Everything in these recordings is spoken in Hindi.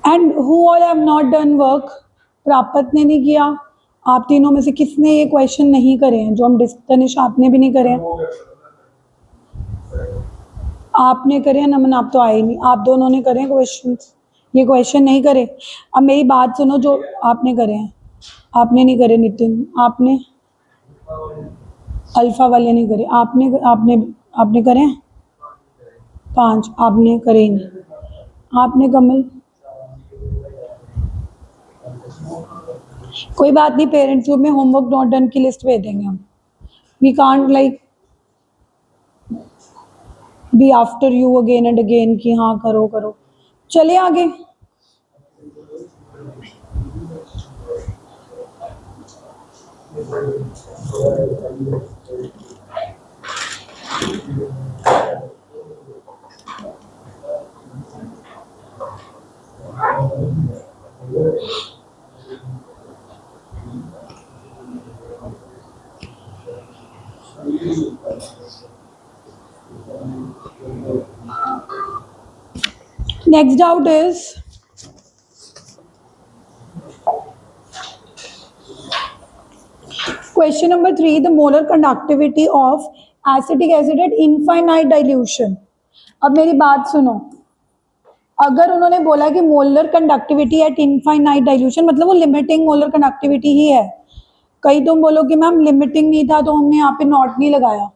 And who all have not done work? प्राप्त ने नहीं किया। आप तीनों में से किसने ये क्वेश्चन नहीं करे हैं जो हम तनिष आपने भी नहीं करे हैं? आपने करे हैं नमन, आप तो आए ही नहीं। आप दोनों ने करे हैं क्वेश्चन, ये क्वेश्चन नहीं करे। अब मेरी बात सुनो, जो आपने करे हैं। आपने नहीं करे नितिन, आपने अल्फा वाले नहीं करे, आपने आपने आपने करे हैं 5, आपने करे ही नहीं। आपने कमल, कोई बात नहीं, पेरेंट्स ग्रुप में होमवर्क नॉट डन की लिस्ट भेज देंगे हम। We can't like be after you again and again कि हाँ करो करो। चलिए आगे। Next doubt is question number 3, the molar conductivity of acetic acid at infinite dilution. अब मेरी बात सुनो, अगर उन्होंने बोला कि molar conductivity at infinite dilution, मतलब वो लिमिटिंग मोलर कंडक्टिविटी ही है। कहीं तुम बोलो कि मैम लिमिटिंग नहीं था तो हमने यहाँ पे नॉट नहीं लगाया।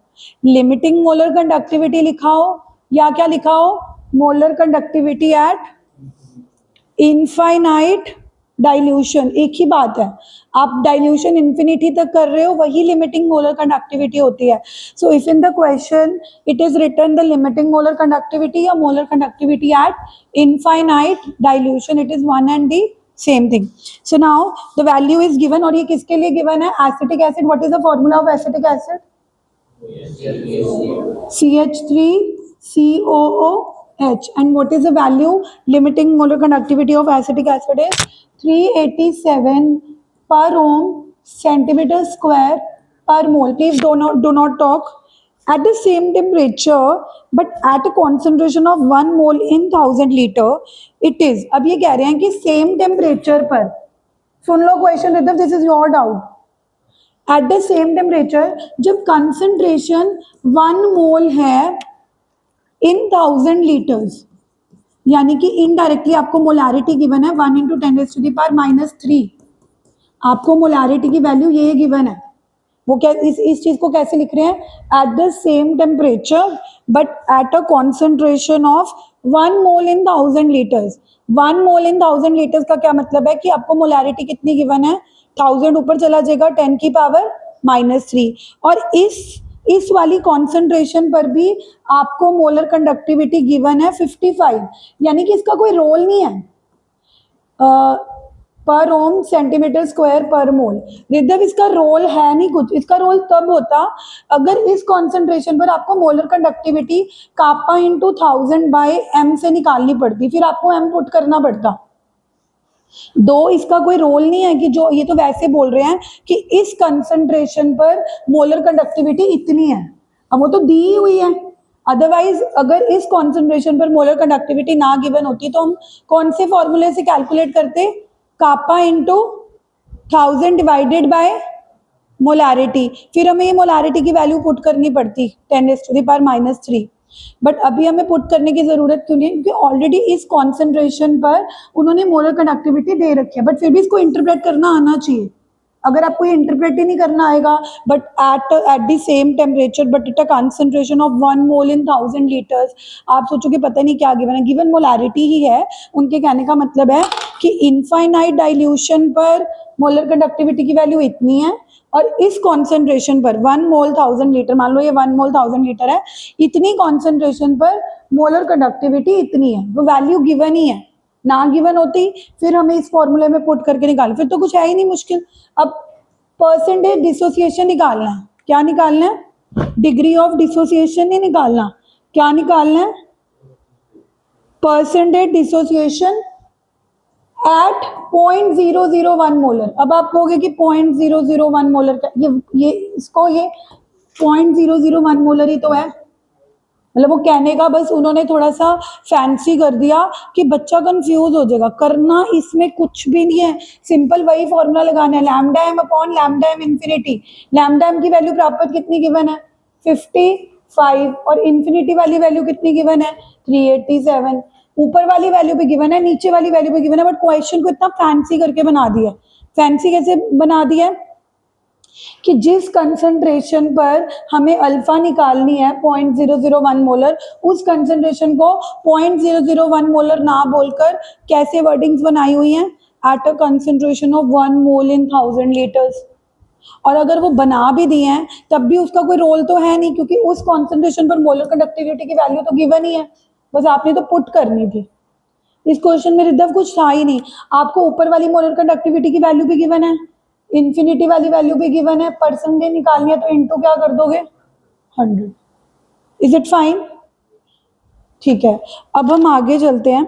लिमिटिंग मोलर कंडक्टिविटी लिखा हो या क्या लिखा हो, molar conductivity at infinite dilution, एक ही बात है। आप डाइल्यूशन इन्फिनिटी तक कर रहे हो, वही लिमिटिंग मोलर कंडक्टिविटी होती है। So if in the question it is written the limiting molar conductivity या molar conductivity at infinite dilution, it is one and the same thing. So now the value is given, और ये किसके लिए गिवन है? Acetic acid. What is the formula of acetic acid? CH3COOH. And what is the value? Limiting molar conductivity of acetic acid is 387 per ohm centimeter square per mole. Please do not talk. At the same temperature but at a concentration of 1 mole in 1000 liter, it is, अब ये कह रहे हैं कि सेम टेम्परेचर पर, सुन लो question Ridham, this is your doubt. At the same temperature, जब कंसंट्रेशन 1 मोल है इन 1000 लीटर्स, यानी कि इनडायरेक्टली आपको मोलारिटी गिवन है 1 × 10⁻³ आपको मोलारिटी की वैल्यू ये गिवन है। वो क्या, इस चीज को कैसे लिख रहे हैं? Eight the same temperature but at a concentration of 1 mole in 1000 litres. 1 mole in 1000 litres का क्या मतलब है कि आपको मोलारिटी कितनी गिवन है? 1000 ऊपर चला जाएगा 10⁻³ और इस वाली कॉन्सेंट्रेशन पर भी आपको मोलर कंडक्टिविटी गिवन है 55, यानी कि इसका कोई रोल नहीं है पर ओम सेंटीमीटर स्क्वायर पर मोल। रिद्धव, इसका रोल है नहीं कुछ। इसका रोल तब होता अगर इस कॉन्सेंट्रेशन पर आपको molar conductivity kappa into 1000/m से निकालनी पड़ती, फिर आपको m पुट करना पड़ता। दो इसका कोई रोल नहीं है कि जो ये तो वैसे बोल रहे हैं कि इस कंसंट्रेशन पर मोलर कंडक्टिविटी इतनी है, अब वो तो दी हुई है। अदरवाइज अगर इस कंसंट्रेशन पर मोलर कंडक्टिविटी ना गिवन होती तो हम कौन से फॉर्मूले से कैलकुलेट करते? कापा इंटू 1000 डिवाइडेड बाय मोलारिटी, फिर हमें ये मोलारिटी की वैल्यू पुट करनी पड़ती 10⁻³ बट अभी हमें पुट करने की जरूरत क्यों नहीं है? क्योंकि ऑलरेडी इस कॉन्सेंट्रेशन पर उन्होंने मोलर कंडक्टिविटी दे रखी है। बट फिर भी इसको इंटरप्रेट करना आना चाहिए। अगर आपको ये इंटरप्रेट ही नहीं करना आएगा, but at the same temperature but at a concentration of 1 mole in 1000 litres, आप सोचोगे पता नहीं क्या गिवन है, गिवन मोलारिटी ही है। उनके कहने का मतलब है कि इनफाइनाइट डाइल्यूशन पर मोलर कंडक्टिविटी की वैल्यू इतनी है और इस कॉन्सेंट्रेशन पर 1 मोल 1000 लीटर, मान लो ये 1 मोल 1000 लीटर है, इतनी कॉन्सेंट्रेशन पर मोलर कंडक्टिविटी इतनी है, वो वैल्यू गिवन ही है। ना गिवन होती फिर हमें इस फॉर्मूले में पुट करके निकाल, फिर तो कुछ है ही नहीं मुश्किल। अब परसेंटेज डिसोसिएशन निकालना है। क्या निकालना है? डिग्री ऑफ डिसोसिएशन नहीं निकालना। क्या निकालना है? Percentage dissociation at 0.001 molar. अब आप कहोगे कि 0.001 मोलर का ये इसको ये 0.001 मोलर ही तो है। मतलब वो कहने का बस उन्होंने थोड़ा सा फैंसी कर दिया कि बच्चा कंफ्यूज हो जाएगा, करना इसमें कुछ भी नहीं है, सिंपल वही फॉर्मूला लगाना है, lambda M upon lambda M infinity. Lambda M की वैल्यू प्राप्त कितनी गिवन है 55, और इंफिनिटी वाली वैल्यू कितनी गिवन है 387। ऊपर वाली वैल्यू भी गिवन है, नीचे वाली वैल्यू भी गिवन है, बट क्वेश्चन को इतना फैंसी करके बना दिया। फैंसी कैसे बना दिया कि जिस कंसंट्रेशन पर हमें अल्फा निकालनी है 0.001 मोलर, उस कंसंट्रेशन को 0.001 मोलर ना बोलकर कैसे वर्डिंग्स बनाई हुई हैं, at a concentration of 1 mole in 1000 litres. और अगर वो बना भी दिए हैं तब भी उसका कोई रोल तो है नहीं, क्योंकि उस कॉन्सेंट्रेशन पर मोलर कंडक्टिविटी की वैल्यू तो गिवन ही है, बस आपने तो पुट करनी थी। इस क्वेश्चन में रिद्धव कुछ था ही नहीं, आपको ऊपर वाली मोलर कंडक्टिविटी की वैल्यू भी गिवन है, इंफिनिटी वाली वैल्यू भी गिवन है, परसेंटेज निकालनी है तो इनटू क्या कर दोगे 100। Is it fine? ठीक है, अब हम आगे चलते हैं।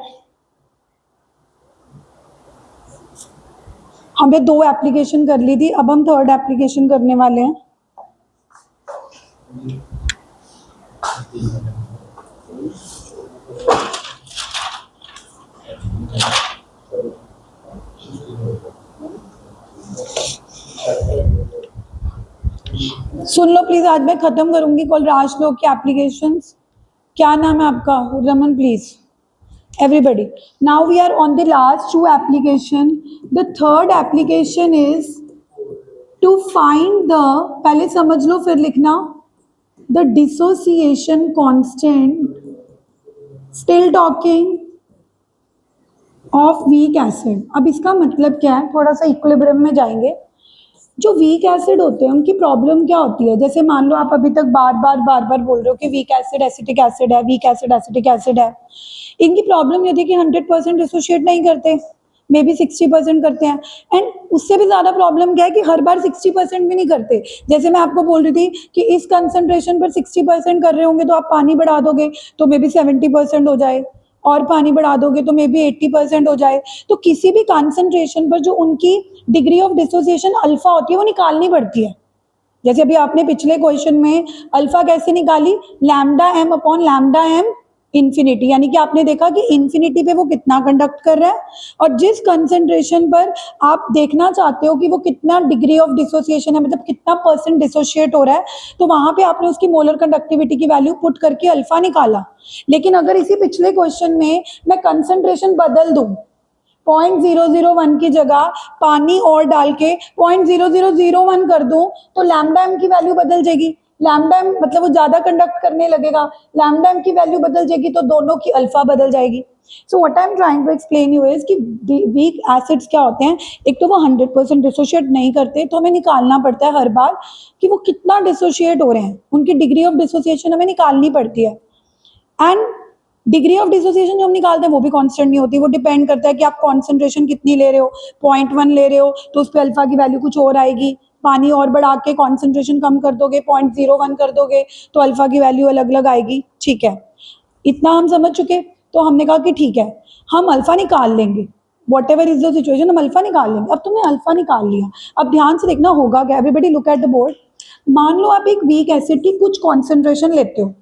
हमने 2 एप्लीकेशन कर ली थी, अब हम 3rd एप्लीकेशन करने वाले हैं। सुन लो प्लीज, आज मैं खत्म करूंगी कल राजलोक की एप्लीकेशंस। क्या नाम है आपका? Raman please. Everybody, now we are on the last 2 application. The 3rd application is to find the, पहले समझ लो फिर लिखना, the dissociation constant, still talking, of weak acid। अब इसका मतलब क्या है, थोड़ा सा इक्विलिब्रियम में जाएंगे। जो वीक एसिड होते हैं उनकी प्रॉब्लम क्या होती है, जैसे मान लो आप अभी तक बार बार बोल रहे हो कि वीक एसिड एसिटिक एसिड है, वीक एसिड एसिटिक एसिड है। इनकी प्रॉब्लम ये थी कि 100% डिसोशिएट नहीं करते, मे बी 60% करते हैं, एंड उससे भी ज्यादा प्रॉब्लम क्या है कि हर बार 60% भी नहीं करते। जैसे मैं आपको बोल रही थी कि इस कंसंट्रेशन पर 60% कर रहे होंगे तो आप पानी बढ़ा दोगे तो मे बी 70% हो जाए, और पानी बढ़ा दोगे तो मे बी 80% हो जाए। तो किसी भी कंसंट्रेशन पर जो उनकी डिग्री ऑफ डिसोसिएशन अल्फा होती है वो निकालनी पड़ती है। जैसे अभी आपने पिछले क्वेश्चन में अल्फा कैसे निकाली, lambda M upon lambda M infinity, यानी कि आपने देखा कि इंफिनिटी पे वो कितना कंडक्ट कर रहा है, और जिस कंसंट्रेशन पर आप देखना चाहते हो कि वो कितना डिग्री ऑफ डिसोसिएशन है, मतलब कितना परसेंट डिसोशिएट हो रहा है, तो वहां पे आपने उसकी मोलर कंडक्टिविटी की वैल्यू पुट करके अल्फा निकाला। लेकिन अगर इसी पिछले क्वेश्चन में मैं कंसंट्रेशन बदल दूं, 0.001 की जगह पानी और डाल के 0.0001 कर दूं, तो लैम्डा एम की वैल्यू बदल जाएगी। लैम्डा एम मतलब वो ज्यादा कंडक्ट करने लगेगा, लैम्डा एम की वैल्यू बदल जाएगी तो दोनों की अल्फा बदल जाएगी। So what I am trying to explain you is कि वीक एसिड्स क्या होते हैं, एक तो वो 100% डिसोशिएट नहीं करते, तो हमें निकालना पड़ता है हर बार कि वो कितना डिसोशिएट हो रहे हैं, उनकी डिग्री ऑफ डिसोसिएशन हमें निकालनी पड़ती है। एंड डिग्री ऑफ डिसोसिएशन जो हम निकालते हैं वो भी कांस्टेंट नहीं होती, वो डिपेंड करता है कि आप कॉन्सेंट्रेशन कितनी ले रहे हो। 0.1 ले रहे हो तो उस पर अल्फा की वैल्यू कुछ और आएगी, पानी और बढ़ा के कॉन्सेंट्रेशन कम कर दोगे, 0.01 कर दोगे तो अल्फा की वैल्यू अलग अलग आएगी। ठीक है, इतना हम समझ चुके। तो हमने कहा कि ठीक है हम अल्फा निकाल लेंगे, what ever is the situation हम अल्फा निकाल लेंगे। अब तुमने अल्फा निकाल लिया, अब ध्यान से देखना होगा क्या, everybody look at the board. मान लो आप एक वीक एसिड की कुछ कॉन्सेंट्रेशन लेते हो,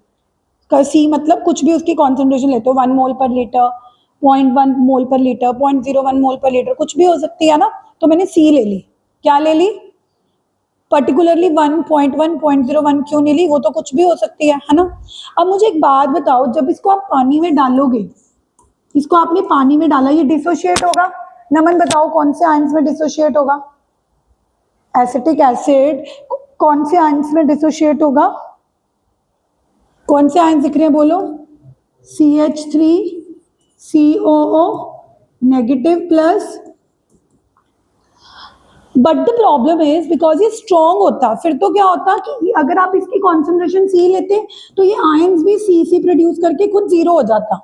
सी मतलब कुछ भी उसकी कॉन्सेंट्रेशन लेते हो, 1 मोल पर लीटर, 0.1 मोल पर लीटर, 0.01 मोल पर लीटर, कुछ भी हो सकती है ना। तो मैंने सी ले ली, क्या ले ली, पर्टिकुलरली 1.1 0.01 क्यों नहीं ली, वो तो कुछ भी हो सकती है ना। अब मुझे एक बात बताओ, जब इसको आप पानी में डालोगे, इसको आपने पानी में डाला, ये डिसोशिएट होगा। नमन बताओ कौन से आयंस में डिसोशिएट होगा, एसिटिक एसिड कौन से आयंस में डिसोशिएट होगा, कौन से आयन दिख रहे हैं बोलो, CH3COO negative plus. But the problem is because ये स्ट्रॉन्ग होता, फिर तो क्या होता कि अगर आप इसकी कॉन्सेंट्रेशन सी लेते तो ये आयंस भी सी प्रोड्यूस करके खुद जीरो हो जाता।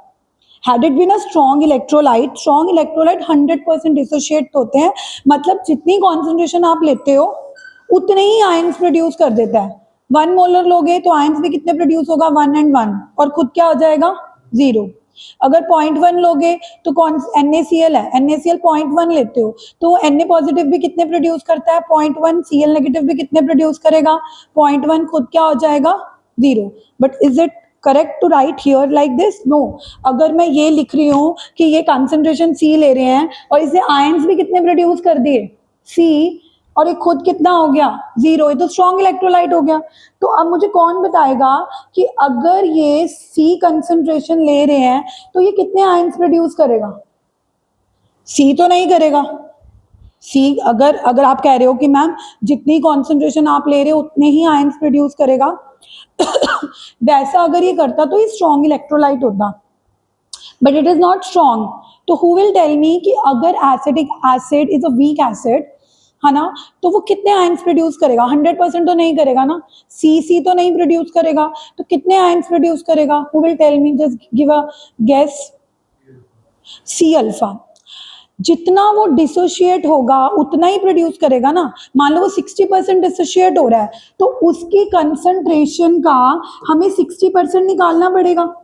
Had it been a strong electrolyte 100% dissociate होते हैं, मतलब जितनी कॉन्सेंट्रेशन आप लेते हो उतने ही आयंस प्रोड्यूस कर देता है। 1 मोलर लोगे तो आयंस भी कितने प्रोड्यूस होगा, 1 and 1, और खुद क्या हो जाएगा 0। अगर 0.1 लोगे तो कौन NaCl है, NaCl 0.1 लेते हो तो Na पॉजिटिव भी कितने प्रोड्यूस करता है 0.1, Cl नेगेटिव भी कितने प्रोड्यूस करेगा 0.1, खुद क्या हो जाएगा 0। But is it correct to write here like this? No. अगर मैं ये लिख रही हूँ कि ये कंसंट्रेशन C ले रहे हैं और इसे आयंस भी कितने प्रोड्यूस कर दिए C, और ये खुद कितना हो गया 0, ये तो स्ट्रॉन्ग इलेक्ट्रोलाइट हो गया। तो अब मुझे कौन बताएगा कि अगर ये C कंसंट्रेशन ले रहे हैं तो ये कितने आयंस प्रोड्यूस करेगा? C तो नहीं करेगा। C अगर अगर आप कह रहे हो कि मैम जितनी कॉन्सेंट्रेशन आप ले रहे हो उतने ही आयंस प्रोड्यूस करेगा वैसा अगर ये करता तो ये स्ट्रॉन्ग इलेक्ट्रोलाइट होता, but it is not strong. तो हु विल टेल मी कि अगर acidic acid is a weak acid है ना, तो वो कितने आयंस प्रोड्यूस करेगा? 100% तो नहीं करेगा ना, सी तो नहीं प्रोड्यूस करेगा, तो कितने आयंस प्रोड्यूस करेगा? Who will tell me? Just give a guess. C alpha. जितना वो डिसोशिएट होगा उतना ही प्रोड्यूस करेगा ना। मान लो वो 60% डिसोशिएट हो रहा है तो उसकी कंसंट्रेशन का हमें 60% निकालना पड़ेगा।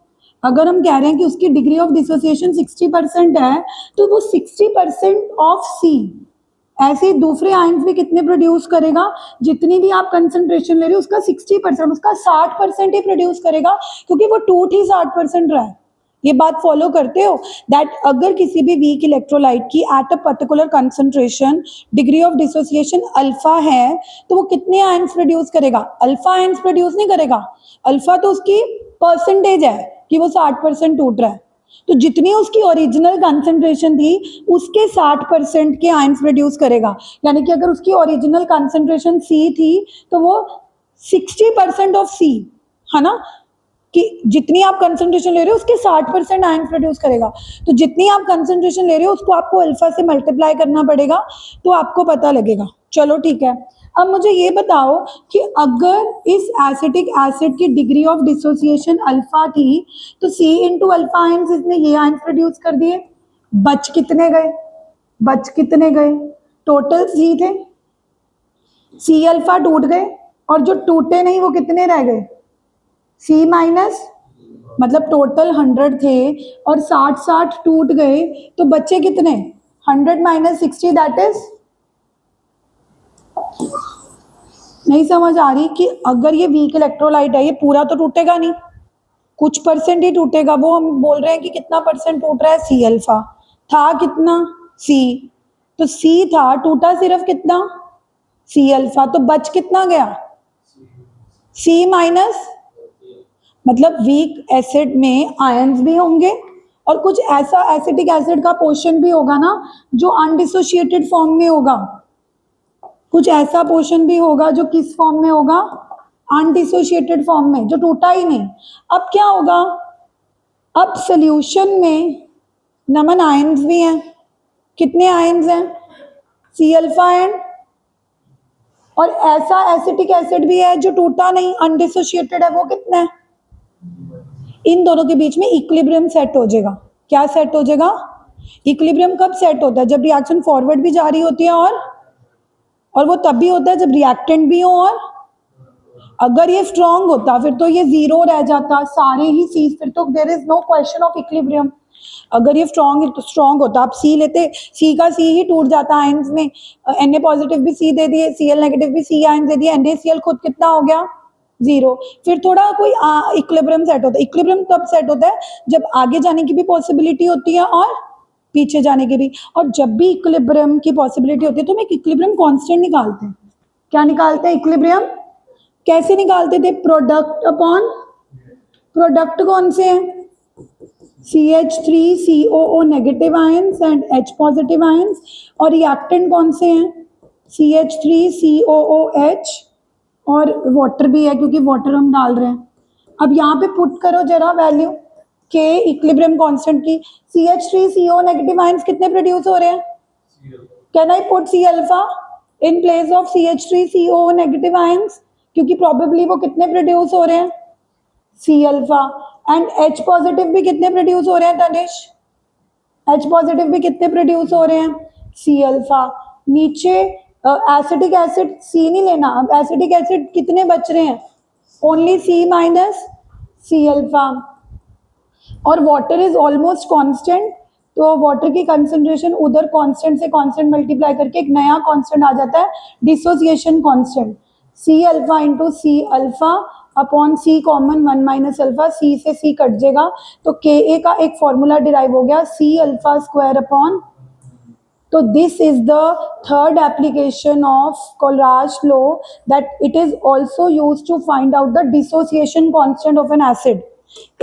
अगर हम कह रहे हैं कि उसकी डिग्री ऑफ डिसोसिएशन 60% है तो वो 60% ऑफ सी, ऐसे दूसरे आयंस भी कितने प्रोड्यूस करेगा? जितनी भी आप कंसंट्रेशन ले रहे हो उसका 60%, उसका 60% ही प्रोड्यूस करेगा, क्योंकि वो टूट ही 60% रहा है। ये बात फॉलो करते हो? दैट अगर किसी भी वीक इलेक्ट्रोलाइट की at a particular concentration degree of dissociation alpha है तो वो कितने आयंस प्रोड्यूस करेगा? अल्फा आयंस प्रोड्यूस नहीं करेगा। अल्फा तो उसकी परसेंटेज है कि वो 60% टूट रहा है, तो जितनी उसकी ओरिजिनल कंसंट्रेशन थी उसके 60% के आयंस प्रोड्यूस करेगा। यानी कि अगर उसकी ओरिजिनल कंसंट्रेशन सी थी तो वो 60% ऑफ सी, है ना, कि जितनी आप कंसंट्रेशन ले रहे हो उसके 60% आयंस प्रोड्यूस करेगा। तो जितनी आप कंसंट्रेशन ले रहे हो उसको आपको अल्फा से मल्टीप्लाई करना पड़ेगा, तो आपको पता लगेगा। चलो ठीक है, अब मुझे ये बताओ कि अगर इस एसिटिक एसिड की डिग्री ऑफ डिसोसिएशन अल्फा थी तो C इंटू अल्फा आयंस इसने ये आयंस प्रोड्यूस कर दिए, बच कितने गए? बच कितने गए? टोटल C थे, C अल्फा टूट गए और जो टूटे नहीं वो कितने रह गए? C माइनस, मतलब टोटल 100 थे और 60 टूट गए तो बच्चे कितने? 100 माइनस 60, दैट इज, नहीं समझ आ रही कि अगर ये वीक इलेक्ट्रोलाइट है ये पूरा तो टूटेगा नहीं, कुछ परसेंट ही टूटेगा। वो हम बोल रहे हैं कि कितना परसेंट टूट रहा है? C अल्फा था कितना? C, तो C था, टूटा सिर्फ कितना? C अल्फा, तो बच कितना गया? C माइनस, मतलब वीक एसिड में आयंस भी होंगे और कुछ ऐसा एसिटिक एसिड का पोर्शन भी होगा ना जो अनडिसोशिएटेड फॉर्म में होगा, कुछ ऐसा पोर्शन भी होगा जो किस फॉर्म में होगा? अनडिसोशिएटेड फॉर्म में, जो टूटा ही नहीं। अब क्या होगा? अब सॉल्यूशन में नमन आयंस भी हैं, कितने आयंस हैं? C अल्फा एंड, और ऐसा एसिटिक एसिड भी है जो टूटा नहीं अनडिसोशिएटेड है, वो कितना है? इन दोनों के बीच में इक्विलिब्रियम सेट हो जाएगा। क्या सेट हो जाएगा? इक्विलिब्रियम कब सेट होता है? जब रिएक्शन फॉरवर्ड भी जारी होती है और वो तब भी होता है जब रिएक्टेंट भी हो, और अगर ये स्ट्रॉन्ग होता फिर तो ये 0 रह जाता सारे ही C, फिर तो there is no question of equilibrium. अगर ये स्ट्रॉन्ग होता, आप C लेते, C का C ही टूट जाता आयंस में, Na पॉजिटिव भी C दे दिए, Cl नेगेटिव भी C आयंस दे दिए, NaCl खुद कितना हो गया? 0। फिर थोड़ा कोई इक्विलिब्रियम सेट होता है। इक्विलिब्रियम तब सेट होता है जब आगे जाने की भी पॉसिबिलिटी होती है और पीछे जाने की भी, और जब भी इक्विलिब्रियम की पॉसिबिलिटी होती है तो हम एक इक्विलिब्रियम कांस्टेंट निकालते हैं। क्या निकालते हैं? इक्विलिब्रियम। कैसे निकालते थे? प्रोडक्ट अपॉन, प्रोडक्ट कौन से हैं? CH3COO negative ions and H positive ions, और रिएक्टेंट कौन से हैं? CH3COOH, और वाटर भी है क्योंकि वाटर हम डाल रहे हैं। अब यहाँ पे पुट करो जरा वैल्यू के इक्विलिब्रियम कांस्टेंट की। CH3CO नेगेटिव आयंस कितने प्रोड्यूस हो रहे हैं? Can I put C alpha in place of CH3CO negative ions, क्योंकि प्रोबेबली वो कितने प्रोड्यूस हो रहे हैं? C alpha. And H positive भी कितने प्रोड्यूस हो रहे हैं तनिष? H पॉजिटिव भी कितने प्रोड्यूस हो रहे हैं? C alpha. नीचे एसिटिक एसिड C नहीं लेना, अब एसिटिक एसिड कितने बच रहे हैं? Only C minus C alpha. और वाटर इज ऑलमोस्ट कांस्टेंट, तो वाटर की कंसंट्रेशन उधर कांस्टेंट से कांस्टेंट मल्टीप्लाई करके एक नया कांस्टेंट आ जाता है, dissociation constant, C alpha into C alpha upon C common 1 minus alpha, C से सी कट जाएगा, तो के ए का एक फॉर्मूला डिराइव हो गया, C alpha square upon. So this is the third application of Colrage law, that it is also used to find out the dissociation constant of an acid.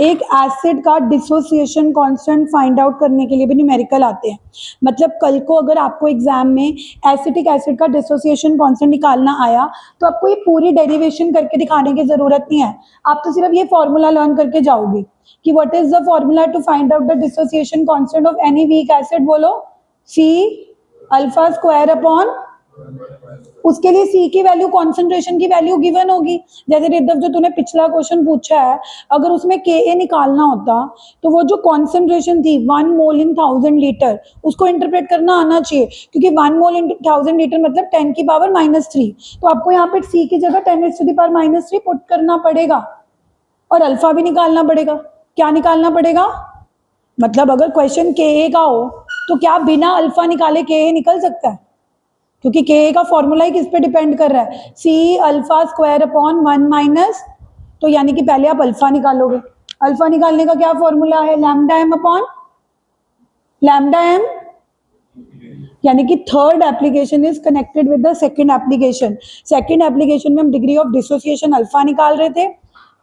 एक एसिड का डिसोसिएशन कांस्टेंट फाइंड आउट करने के लिए भी न्यूमेरिकल आते हैं। मतलब कल को अगर आपको एग्जाम में एसिटिक एसिड का डिसोसिएशन कांस्टेंट निकालना आया तो आपको ये पूरी डेरिवेशन करके दिखाने की जरूरत नहीं है, आप तो सिर्फ ये फॉर्मूला लर्न करके जाओगे कि what is the formula to find out the dissociation constant of any weak acid. बोलो, सी अल्फा स्क्वायर अपॉन, उसके लिए सी की वैल्यू कॉन्सेंट्रेशन की वैल्यू गिवन होगी। जैसे रिद्धव जो तूने पिछला क्वेश्चन पूछा है, अगर उसमें के ए निकालना होता तो वो जो कॉन्सेंट्रेशन थी 1 मोल इन 1000 लीटर, उसको इंटरप्रेट करना आना चाहिए, क्योंकि 1 मोल इन 1000 लीटर मतलब 10 की पावर -3, तो आपको यहाँ पे सी की जगह 10 टू द पावर -3 पुट करना पड़ेगा और अल्फा भी निकालना पड़ेगा। क्या निकालना पड़ेगा? मतलब अगर क्वेश्चन के ए का हो तो क्या बिना अल्फा निकाले के ए निकल सकता है? क्योंकि के ए का फॉर्मूला ही किस पे डिपेंड कर रहा है, C alpha square upon 1 minus, तो यानी कि पहले आप अल्फा निकालोगे। अल्फा निकालने का क्या फॉर्मूला है, lambda M upon lambda M, यानी कि third application is connected with the second application. Second application में हम डिग्री ऑफ डिसोसिएशन अल्फा निकाल रहे थे,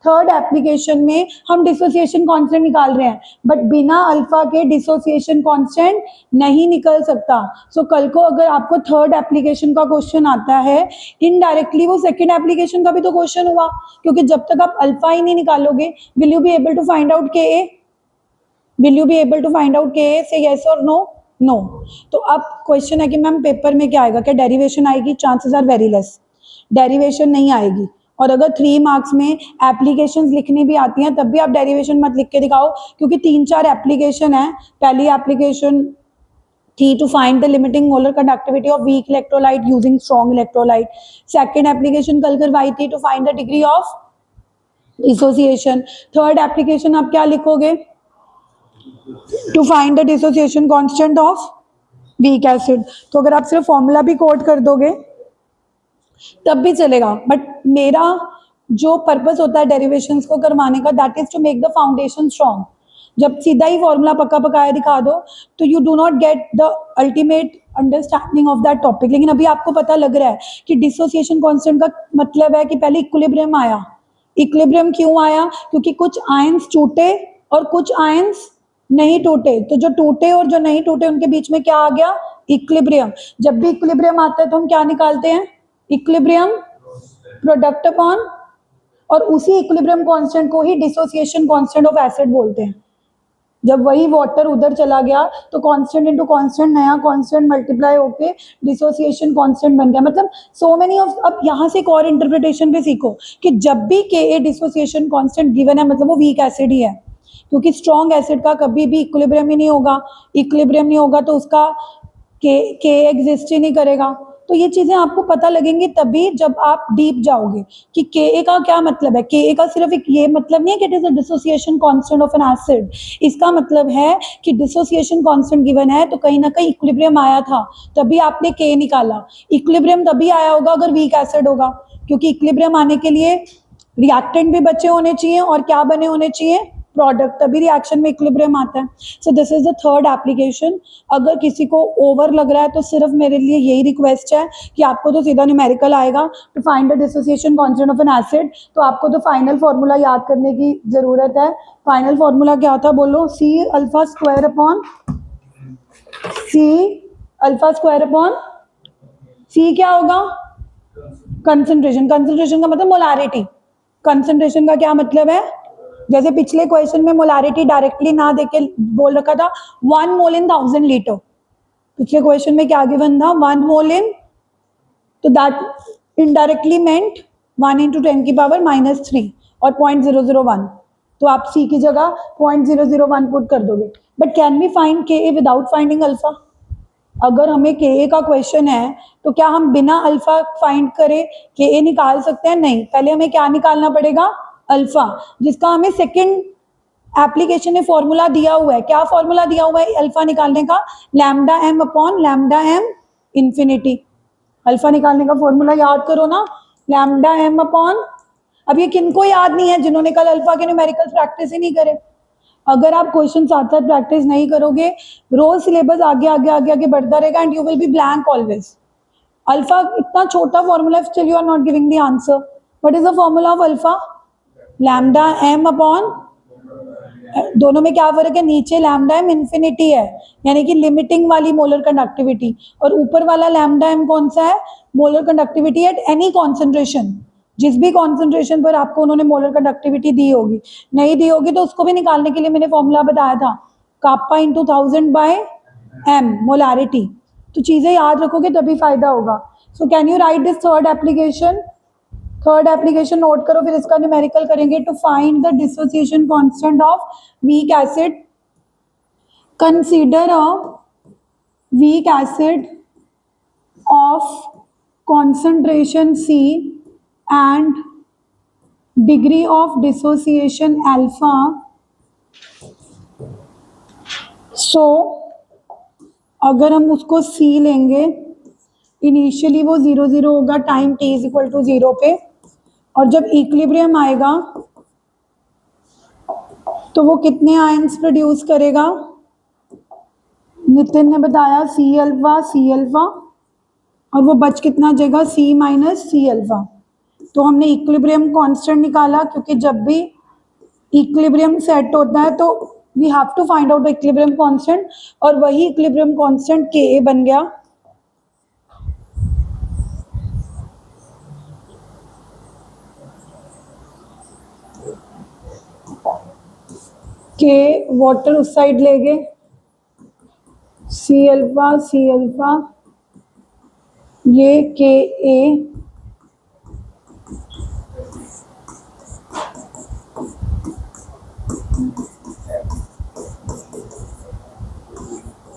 थर्ड एप्लीकेशन में हम डिसोसिएशन कांस्टेंट निकाल रहे हैं, बट बिना अल्फा के डिसोसिएशन कांस्टेंट नहीं निकल सकता। सो कल को अगर आपको थर्ड एप्लीकेशन का क्वेश्चन आता है, इनडायरेक्टली वो सेकंड एप्लीकेशन का भी तो क्वेश्चन हुआ, क्योंकि जब तक आप अल्फा ही नहीं निकालोगे, will you be able to find out K a? Will you be able to find out K a? से यस और नो? नो। तो अब क्वेश्चन है कि मैम पेपर में क्या आएगा, क्या डेरिवेशन आएगी? Chances are very less, derivation नहीं आएगी। और अगर 3 मार्क्स में एप्लीकेशंस लिखनी भी आती हैं तब भी आप डेरिवेशन मत लिख के दिखाओ, क्योंकि 3-4 एप्लीकेशन है। पहली एप्लीकेशन थी to find the limiting molar conductivity of weak electrolyte using strong electrolyte. Second application कल करवाई थी to find the degree of dissociation. Third application आप क्या लिखोगे, to find the dissociation constant of weak acid. तो अगर आप सिर्फ फॉर्मूला भी कोड कर दोगे तब भी चलेगा, बट मेरा जो पर्पस होता है डेरिवेशंस को करवाने का, that is to make the foundation strong. जब सीधा ही फॉर्मूला पक्का पकाया दिखा दो तो you do not get the ultimate understanding of that topic. लेकिन अभी आपको पता लग रहा है कि डिसोसिएशन कांस्टेंट का मतलब है कि पहले इक्विलिब्रियम आया। इक्विलिब्रियम क्यों आया? क्योंकि कुछ आयंस टूटे और कुछ आयंस नहीं टूटे, तो जो टूटे और जो नहीं टूटे उनके बीच में क्या आ गया, इक्विलिब्रियम। जब भी इक्विलिब्रियम आता है तो हम क्या निकालते हैं, इक्विलिब्रियम प्रोडक्ट अपॉन, और उसी इक्विलिब्रियम कांस्टेंट को ही डिसोसिएशन कांस्टेंट ऑफ एसिड बोलते हैं। जब वही वाटर उधर चला गया तो कांस्टेंट इनटू कांस्टेंट, नया कांस्टेंट मल्टीप्लाई होके डिसोसिएशन कांस्टेंट बन गया। मतलब सो मेनी ऑफ, अब यहाँ से एक और इंटरप्रिटेशन भी सीखो कि जब भी के ए डिसोसिएशन कांस्टेंट गिवन है मतलब वो वीक एसिड ही है, क्योंकि स्ट्रॉन्ग एसिड का कभी भी इक्विलिब्रियम ही नहीं होगा। इक्विलिब्रियम नहीं होगा तो उसका के एग्जिस्ट ही नहीं करेगा। तो ये चीजें आपको पता लगेंगी तभी जब आप डीप जाओगे कि के ए का क्या मतलब है। के ए का सिर्फ एक ये मतलब नहीं है कि it is a dissociation constant of an acid. इसका मतलब है कि डिसोसिएशन कांस्टेंट गिवन है तो कहीं ना कहीं इक्विलिब्रियम आया था, तभी आपने के निकाला। इक्विलिब्रियम तभी आया होगा अगर वीक एसिड होगा, क्योंकि इक्विलिब्रियम आने के लिए रिएक्टेंट भी बचे होने चाहिए और क्या बने होने चाहिए, प्रोडक्ट, तभी रिएक्शन में इक्विलिब्रियम आता है। So this is the third application. अगर किसी को ओवर लग रहा है तो सिर्फ मेरे लिए यही रिक्वेस्ट है कि आपको तो सीधा न्यूमेरिकल आएगा to find the dissociation constant of an acid, तो आपको तो फाइनल फॉर्मूला याद करने की जरूरत है। फाइनल फॉर्मूला क्या था बोलो, सी अल्फा स्क्वायर अपॉन सी क्या होगा, कंसंट्रेशन। कंसंट्रेशन का मतलब मोलारिटी। कंसंट्रेशन का क्या मतलब है, जैसे पिछले क्वेश्चन में मोलारिटी डायरेक्टली ना देके बोल रखा था 1 मोल इन 1000 लीटर। पिछले क्वेश्चन में क्या गिवन था, 1 मोल इन, तो दैट इनडायरेक्टली मेंट 1 इंटू 10 की पावर -3 और 0.001, तो आप सी की जगह 0.001 पुट कर दोगे। बट कैन वी फाइंड के ए विदाउट फाइंडिंग अल्फा? अगर हमें के ए का क्वेश्चन है तो क्या हम बिना अल्फा फाइंड करे के ए निकाल सकते हैं? नहीं, पहले हमें क्या निकालना पड़ेगा, अल्फा, जिसका हमें सेकंड एप्लीकेशन ने फॉर्मूला दिया हुआ है, क्या फॉर्मूला दिया हुआ है अल्फा निकालने का? Lambda M upon lambda M infinity. Alpha निकालने का फॉर्मूला याद करो ना, लैम्डा एम अपॉन, अब ये किनको याद नहीं है जिन्होंने कल अल्फा के न्यूमेरिकल प्रैक्टिस ही नहीं करे। अगर आप क्वेश्चन साथ साथ प्रैक्टिस नहीं करोगे, रोज सिलेबस आगे आगे आगे आगे बढ़ता रहेगा and you will be blank always. Alpha इतना छोटा formula, still you are not giving the answer. What is the formula of alpha? Lambda M upon, दोनों में क्या फर्क है? नीचे लैम्डा एम इंफिनिटी है, यानी कि लिमिटिंग वाली मोलर कंडक्टिविटी, और ऊपर वाला लैम्डा एम कौन सा है? Molar conductivity at any concentration. जिस भी कॉन्सेंट्रेशन पर आपको उन्होंने मोलर कंडक्टिविटी दी होगी, नहीं दी होगी तो उसको भी निकालने के लिए मैंने फॉर्मूला बताया था, kappa into 1000 by M molarity. तो चीजें याद रखोगे तभी फायदा होगा। So can you write this third application? Third application note करो, फिर इसका न्यूमेरिकल करेंगे। To find the dissociation constant of weak acid, consider a weak acid of concentration C and degree of dissociation alpha. So अगर हम उसको C लेंगे, इनिशियली वो 0 0 होगा time t is equal to 0 पे, और जब इक्विलिब्रियम आएगा तो वो कितने आयंस प्रोड्यूस करेगा? नितिन ने बताया सी अल्फा, और वो बच कितना जाएगा? C minus C alpha. तो हमने इक्विलिब्रियम कांस्टेंट निकाला, क्योंकि जब भी इक्विलिब्रियम सेट होता है तो we have to find out the equilibrium constant, और वही इक्विलिब्रियम कांस्टेंट Ka बन गया। के वाटर उस साइड ले गए, सी अल्फा, ये Ka,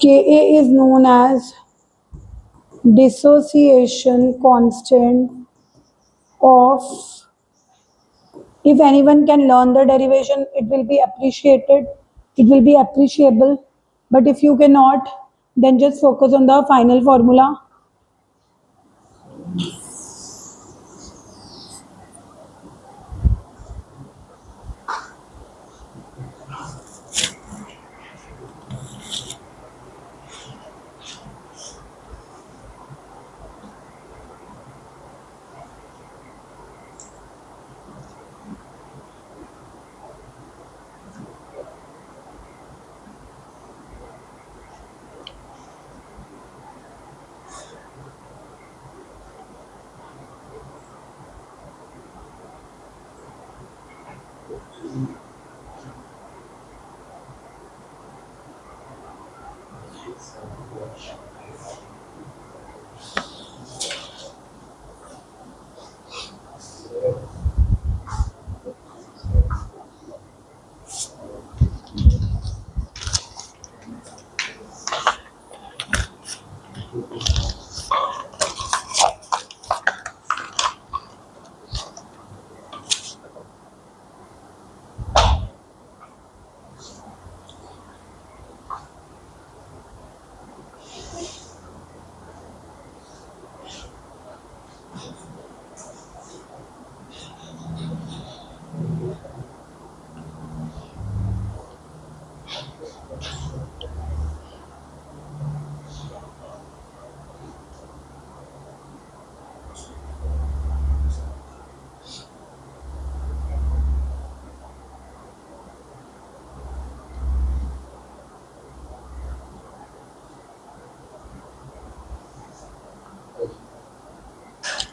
Ka is known as dissociation constant of, if anyone can learn the derivation, it will be appreciated, it will be appreciable, but if you cannot, then just focus on the final formula.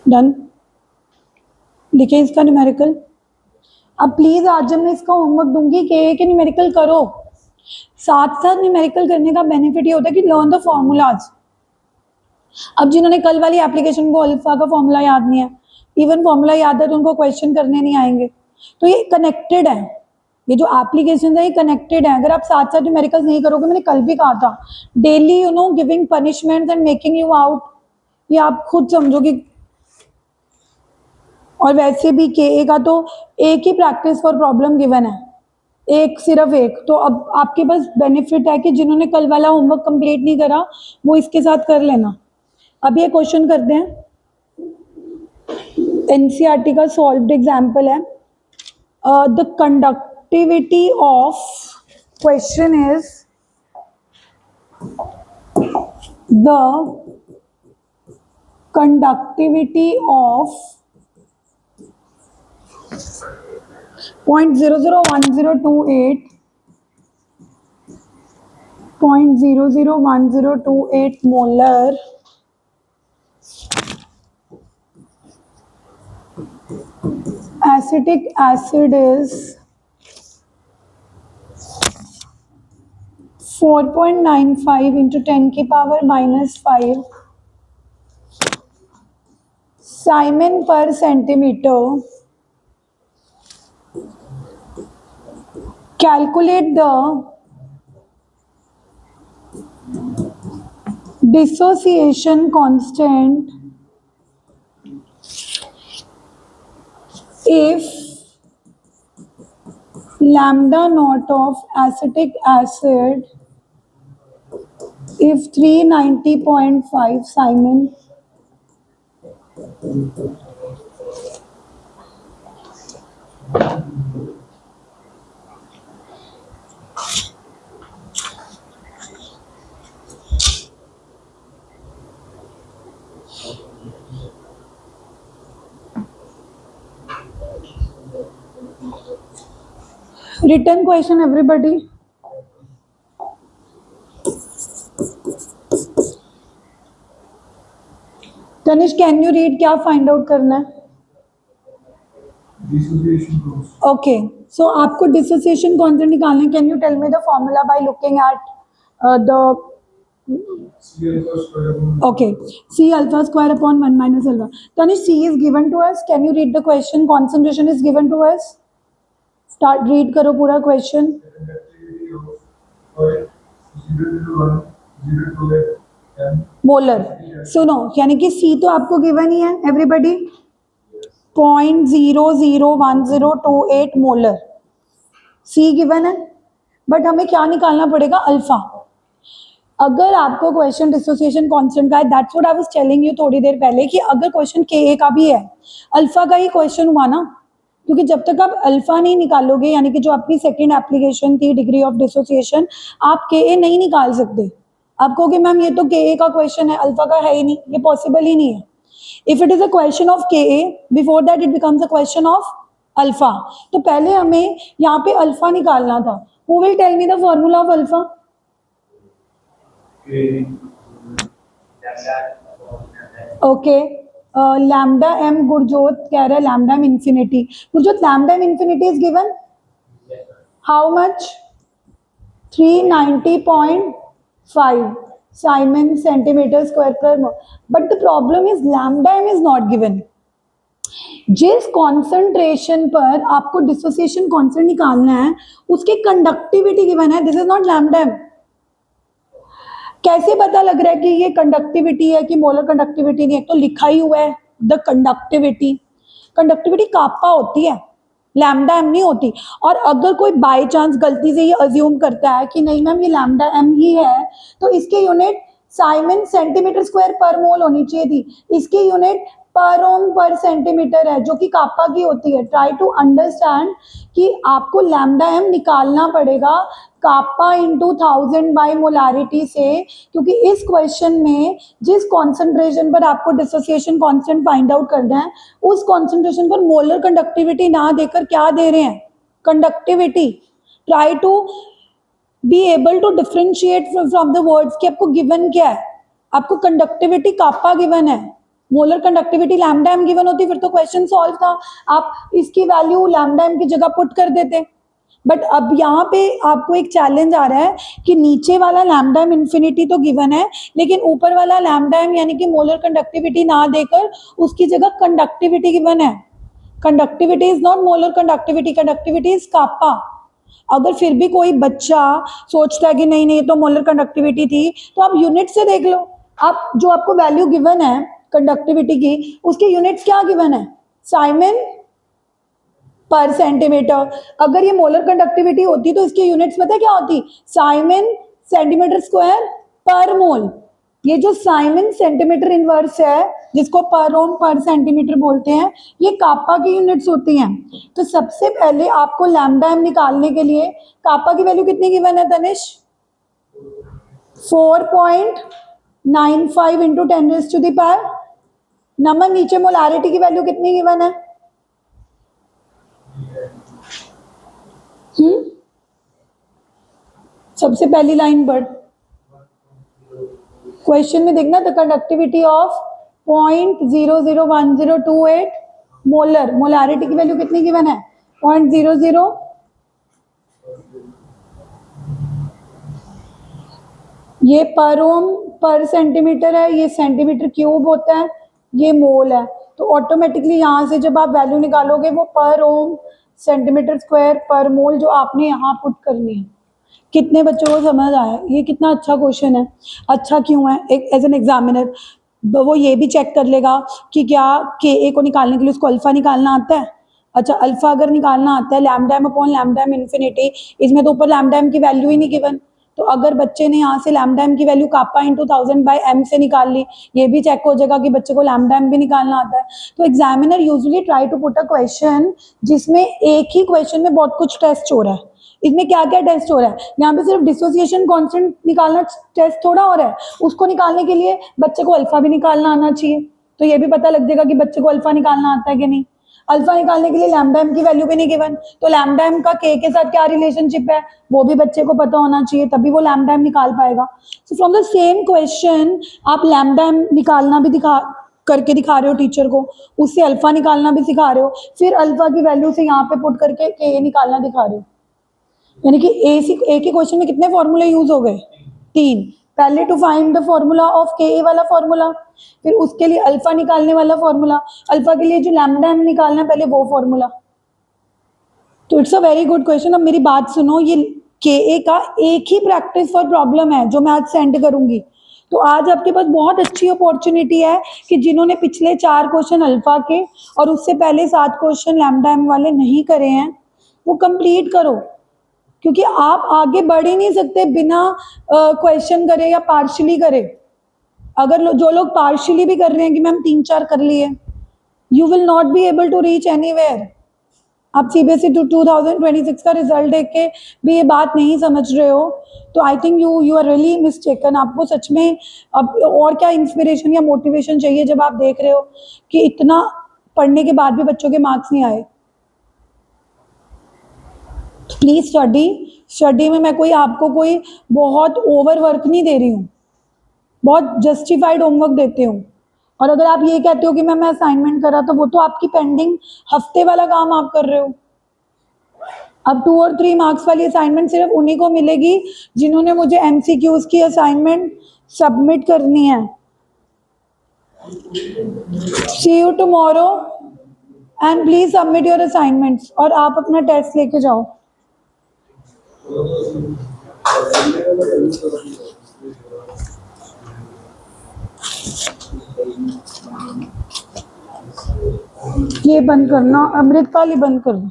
Done, लिखे इसका न्यूमेरिकल। अब प्लीज आज जब मैं इसका होमवर्क दूंगी के न्यूमेरिकल करो, साथ साथ न्यूमेरिकल करने का बेनिफिट ये होता है कि लर्न द फॉर्मूलाज। अब जिन्होंने कल वाली एप्लीकेशन को अल्फा का फॉर्मूला याद नहीं है, इवन फॉर्मूला याद है तो उनको क्वेश्चन करने नहीं आएंगे। तो ये कनेक्टेड है, ये जो एप्लीकेशन है ये कनेक्टेड है। अगर आप साथ साथ न्यूमेरिकल्स नहीं करोगे, मैंने कल भी कहा था, daily giving punishments and making you out, ये आप खुद समझोगे। और वैसे भी के का तो एक ही प्रैक्टिस फॉर प्रॉब्लम गिवन है, एक, सिर्फ एक। तो अब आपके पास बेनिफिट है कि जिन्होंने कल वाला होमवर्क कंप्लीट नहीं करा वो इसके साथ कर लेना। अब ये क्वेश्चन करते हैं, एनसीईआरटी का सॉल्व्ड एग्जाम्पल है। The conductivity of, question is the conductivity of 0.001028 molar acetic acid is 4.95 into 10 की power -5 Simon per centimeter. Calculate the dissociation constant if lambda naught of acetic acid if 390.5 Simon. Written question, everybody. Tanish, can you read? क्या फाइंड आउट करना है? ओके, सो आपको डिसोसिएशन कांस्टेंट निकालना है। Can you tell me the formula by looking at the okay, C alpha square upon 1 minus alpha. Tanish, C is given to us. Can you read the question? Concentration is given to us. Start, read करो पूरा question. मोलर, सुनो, यानी कि C तो आपको गिवन ही है एवरीबडी, 0.001028 मोलर C गिवन है, बट हमें क्या निकालना पड़ेगा? अल्फा। अगर आपको क्वेश्चन डिसोसिएशन कांस्टेंट का है, that's what I was telling you थोड़ी देर पहले, कि अगर क्वेश्चन के का भी है, अल्फा का ही क्वेश्चन हुआ ना, क्योंकि जब तक आप अल्फा नहीं निकालोगे, यानी कि जो आपकी सेकंड एप्लीकेशन थी डिग्री ऑफ डिसोसिएशन, आप के नहीं निकाल सकते। आप कहोगे मैम ये तो के का क्वेश्चन है, अल्फा का है ही नहीं, ये पॉसिबल ही नहीं है। If it is a question of K, before that it becomes a question of alpha. तो पहले हमें यहाँ पे अल्फा निकालना था। Who will tell me the formula of alpha? Okay, lambda M, Gurjot कह रहा है lambda M infinity. Gurjot, lambda M infinity is given how much? 390.5 Simon centimeter square per mole. But the problem is lambda m is not given. जिस कॉन्सेंट्रेशन पर आपको डिसोसिएशन कांस्टेंट निकालना है उसकी कंडक्टिविटी गिवन है, this is not lambda M. कैसे पता लग रहा है कि ये कंडक्टिविटी है कि मोलर कंडक्टिविटी नहीं है? तो लिखा ही हुआ है द कंडक्टिविटी। कंडक्टिविटी कापा होती है, लैम्डा एम नहीं होती। और अगर कोई बाय चांस गलती से ये अज्यूम करता है कि नहीं मैम ये लैम्डा एम ही है, तो इसकी यूनिट साइमन सेंटीमीटर स्क्वायर पर मोल होनी चाहिए थी, इसकी यूनिट पर ओम पर सेंटीमीटर है, जो कि कापा की होती है। ट्राई टू अंडरस्टैंड कि आपको लैम्डा एम निकालना पड़ेगा कापा इंटू 1000 बाई मोलारिटी से, क्योंकि इस क्वेश्चन में जिस कॉन्सेंट्रेशन पर आपको डिसोसिएशन कांस्टेंट फाइंड आउट करना है, उस कॉन्सेंट्रेशन पर मोलर कंडक्टिविटी ना देकर क्या दे रहे हैं? Conductivity. Try to be able to differentiate from the words कि आपको गिवन क्या है। आपको कंडक्टिविटी कापा गिवन है, molar conductivity lambda M given होती फिर तो क्वेश्चन सॉल्व था, आप इसकी वैल्यू लैम्डा एम की जगह पुट कर देते। बट अब यहाँ पे आपको एक चैलेंज आ रहा है कि नीचे वाला लैम्डा एम इन्फिनिटी तो गिवन है, लेकिन ऊपर वाला लैम्डा एम यानी कि मोलर कंडक्टिविटी ना देकर उसकी जगह कंडक्टिविटी गिवन है। Conductivity is not molar conductivity, conductivity is kappa. अगर फिर भी कोई बच्चा सोचता है कि नहीं नहीं ये तो मोलर कंडक्टिविटी थी, तो आप यूनिट से देख लो। आप जो आपको वैल्यू गिवन है कंडक्टिविटी की, उसकी यूनिट्स क्या गिवन है? साइमन पर सेंटीमीटर। अगर ये मोलर कंडक्टिविटी होती तो इसकी यूनिट्स पता है क्या होती, साइमन सेंटीमीटर स्क्वायर पर मोल। ये जो साइमन सेंटीमीटर इनवर्स है जिसको पर ओम पर सेंटीमीटर बोलते हैं, ये कापा की यूनिट्स होती हैं। तो सबसे पहले आपको लैम्डा एम निकालने के लिए कापा की वैल्यू कितनी गिवन है तनिष, 4.95 इंटू 10⁻⁴। नंबर नीचे मोलारिटी की वैल्यू कितनी गिवन है, सबसे पहली लाइन पर क्वेश्चन में देखना, the conductivity of 0.001028 molar, molarity की वैल्यू कितनी गिवन है 0.00, ये पर ओम पर सेंटीमीटर है, ये सेंटीमीटर क्यूब होता है, ये मोल है। तो ऑटोमेटिकली यहाँ से जब आप वैल्यू निकालोगे वो पर ओम सेंटीमीटर स्क्वायर पर मोल जो आपने यहाँ पुट करनी है। कितने बच्चों को समझ आया? ये कितना अच्छा क्वेश्चन है। अच्छा क्यों है? एक एज एन एग्जामिनर वो ये भी चेक कर लेगा कि क्या के ए को निकालने के लिए उसको अल्फा निकालना आता है। अच्छा, अल्फा अगर निकालना आता है, lambda M upon lambda M infinity, इसमें तो ऊपर लैम्डा एम की वैल्यू ही नहीं गिवन। तो अगर बच्चे ने यहाँ से लैम्डा एम की value kappa into 1000 by M से निकाल ली, ये भी चेक हो जाएगा कि बच्चे को लैम्डा एम भी निकालना आता है। तो examiner usually try to put a question जिसमें एक ही क्वेश्चन में बहुत कुछ टेस्ट हो रहा है। इसमें क्या क्या टेस्ट हो रहा है, यहाँ पे सिर्फ डिसोसिएशन कांस्टेंट निकालना टेस्ट थोड़ा हो रहा है, उसको निकालने के लिए बच्चे को अल्फा भी निकालना आना चाहिए। तो ये भी पता लग जाएगा कि बच्चे को अल्फा निकालना आता है कि नहीं। अल्फा निकालने के लिए लैम्डा एम की वैल्यू भी नहीं गिवन, तो लैम्डा एम का के साथ क्या रिलेशनशिप है वो भी बच्चे को पता होना चाहिए, तभी वो लैम्डा एम निकाल पाएगा। So from the same question आप लैम्डा एम निकालना भी करके दिखा रहे हो टीचर को, उससे अल्फा निकालना भी सिखा रहे हो, फिर अल्फा की वैल्यू से यहाँ पे पुट करके के निकालना दिखा रहे हो। यानी कि एक ही क्वेश्चन में कितने फॉर्मूले यूज हो गए, 3। पहले to find the formula of K वाला फॉर्मूला, फिर उसके लिए अल्फा निकालने वाला फॉर्मूला, अल्फा के लिए जो लैम्डा एम निकालना है पहले वो फॉर्मूला। तो it's a very good question. अब मेरी बात सुनो, ये के का एक ही प्रैक्टिस फॉर प्रॉब्लम है जो मैं आज सेंड करूंगी। तो आज आपके पास बहुत अच्छी अपॉर्चुनिटी है कि जिन्होंने पिछले 4 क्वेश्चन अल्फा के और उससे पहले 7 क्वेश्चन लैम्डा एम वाले नहीं करे हैं वो कंप्लीट करो, क्योंकि आप आगे बढ़ ही नहीं सकते बिना क्वेश्चन करे या पार्शली करे। अगर जो लोग पार्शली भी कर रहे हैं कि मैम 3-4 कर लिए, you will not be able to reach anywhere. आप सीबीएसई 2026 का रिजल्ट देख के भी ये बात नहीं समझ रहे हो, तो I think you are really mistaken. आपको सच में अब और क्या इंस्पिरेशन या मोटिवेशन चाहिए जब आप देख रहे हो कि इतना पढ़ने के बाद भी बच्चों के मार्क्स नहीं आए। प्लीज स्टडी में मैं आपको कोई बहुत ओवर वर्क नहीं दे रही हूँ, बहुत जस्टिफाइड होमवर्क देते हूँ। और अगर आप ये कहते हो कि मैं असाइनमेंट करा, तो वो तो आपकी पेंडिंग हफ्ते वाला काम आप कर रहे हो। अब 2 और 3 मार्क्स वाली असाइनमेंट सिर्फ उन्हीं को मिलेगी जिन्होंने मुझे एमसीक्यूज की असाइनमेंट सबमिट करनी है। See you tomorrow and please submit your assignments, और आप अपना टेस्ट लेके जाओ। ये बंद करना, अमृतपाल ही बंद कर दो।